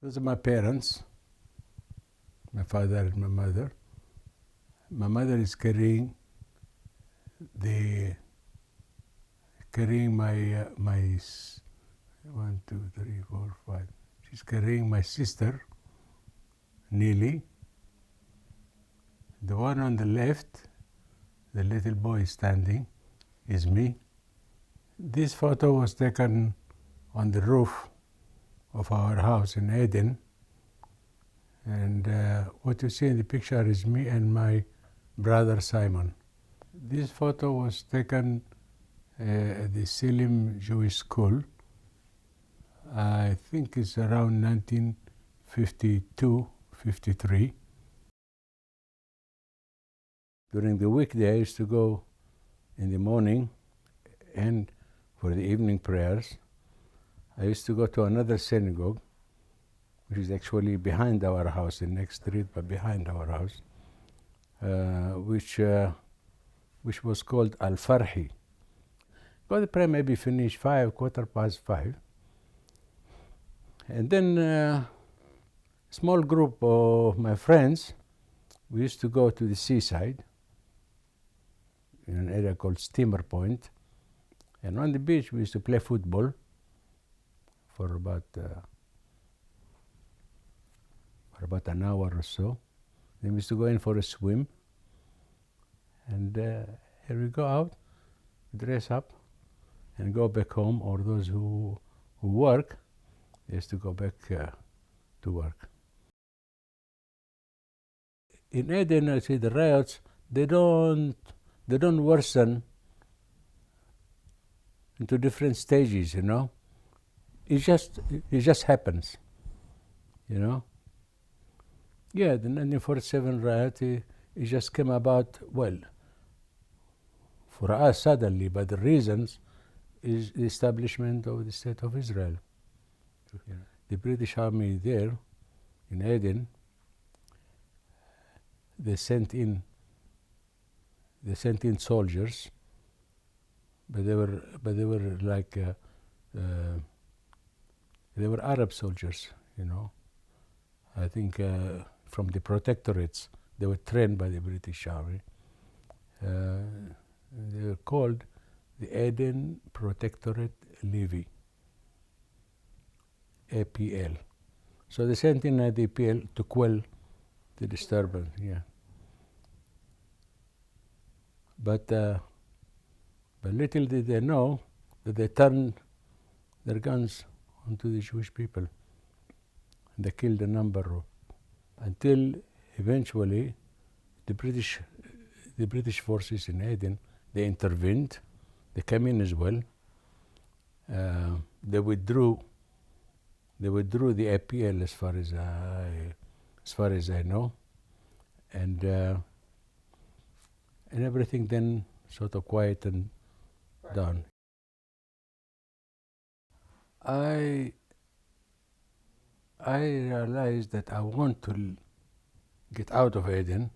Those are my parents, my father and my mother. My mother is carrying my 1, 2, 3, 4, 5. She's carrying my sister, Neely. The one on the left, the little boy standing, is me. This photo was taken on the roof of our house in Aden, and what you see in the picture is me and my brother Simon. This photo was taken at the Selim Jewish School. I think it's around 1952-53. During the weekday, I used to go in the morning, and for the evening prayers, I used to go to another synagogue, which is actually behind our house, in the next street, but behind our house, which was called Al-Farhi. Go the prayer maybe finish 5, quarter past 5. And then a small group of my friends, we used to go to the seaside in an area called Steamer Point. And on the beach, we used to play football for about an hour or so. Then we used to go in for a swim. And here we go out, dress up, and go back home. Or those who work, they used to go back to work. In Aden, I see the riots, they don't worsen into different stages, you know. It just happens, you know. Yeah, the 1947 riot, it just came about, well, for us suddenly, but the reasons is the establishment of the State of Israel. Yeah. The British Army there in Aden, they sent in soldiers, but they were like they were Arab soldiers, you know. I think from the protectorates, they were trained by the British Army. They were called the Aden Protectorate Levy, APL. So they sent in the APL to quell the disturbance, yeah. But little did they know that they turned their guns onto the Jewish people. And they killed a number of, until eventually the British forces in Aden, they intervened. They came in as well. They withdrew the APL as far as I know, and everything then sort of quietened down. I realized that I want to get out of Aden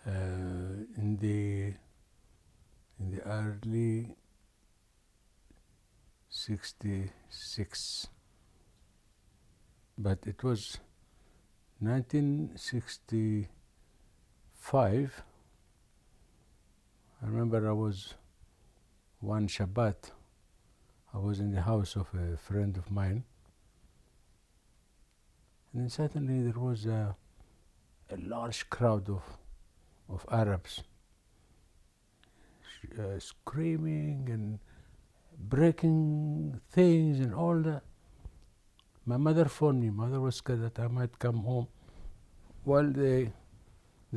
in the early 66, but it was 1965. I remember I was one Shabbat, I was in the house of a friend of mine, and then suddenly there was a large crowd of Arabs screaming and breaking things and all that. My mother phoned me. Mother was scared that I might come home while the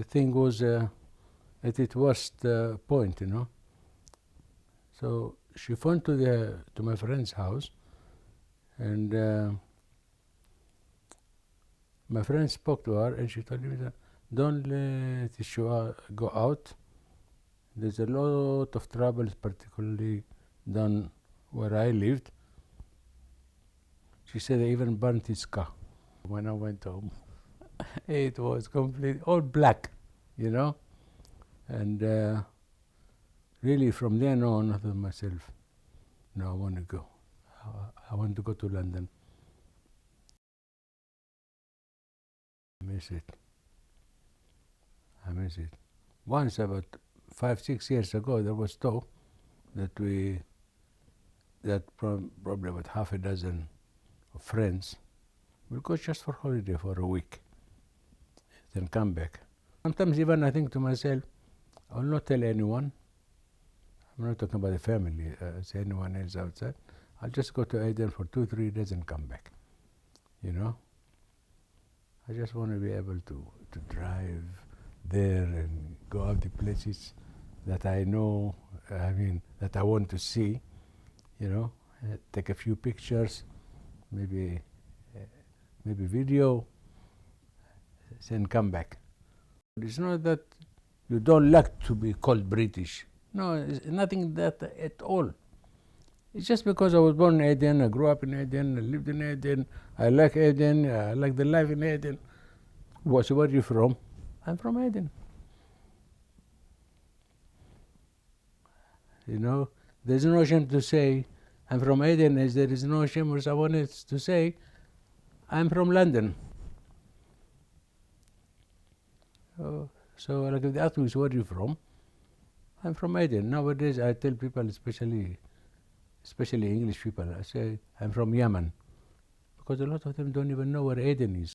thing was at its worst point, you know. So she phoned to my friend's house, and my friend spoke to her, and she told me that don't let Yehshooa go out. There's a lot of trouble, particularly down where I lived. She said they even burnt his car. When I went home, it was completely all black, you know. And really from then on, I thought to myself, no, I want to go. I want to go to London. I miss it. I miss it. Once, about 5, 6 years ago, there was talk that probably about half a dozen of friends will go just for holiday for a week, then come back. Sometimes even I think to myself, I will not tell anyone. I'm not talking about the family, say anyone else outside. I'll just go to Aden for 2, 3 days and come back. You know? I just want to be able to drive there and go out the places that I know, that I want to see, you know, take a few pictures, maybe video, then come back. It's not that you don't like to be called British. No, it's nothing that at all. It's just because I was born in Aden, I grew up in Aden, I lived in Aden, I like Aden, I like the life in Aden. Where are you from? I'm from Aden. You know, there's no shame to say I'm from Aden, as there is no shame for someone else to say I'm from London. So like if they ask me, where are you from? I'm from Aden. Nowadays I tell people, especially English people, I say I'm from Yemen, because a lot of them don't even know where Aden is.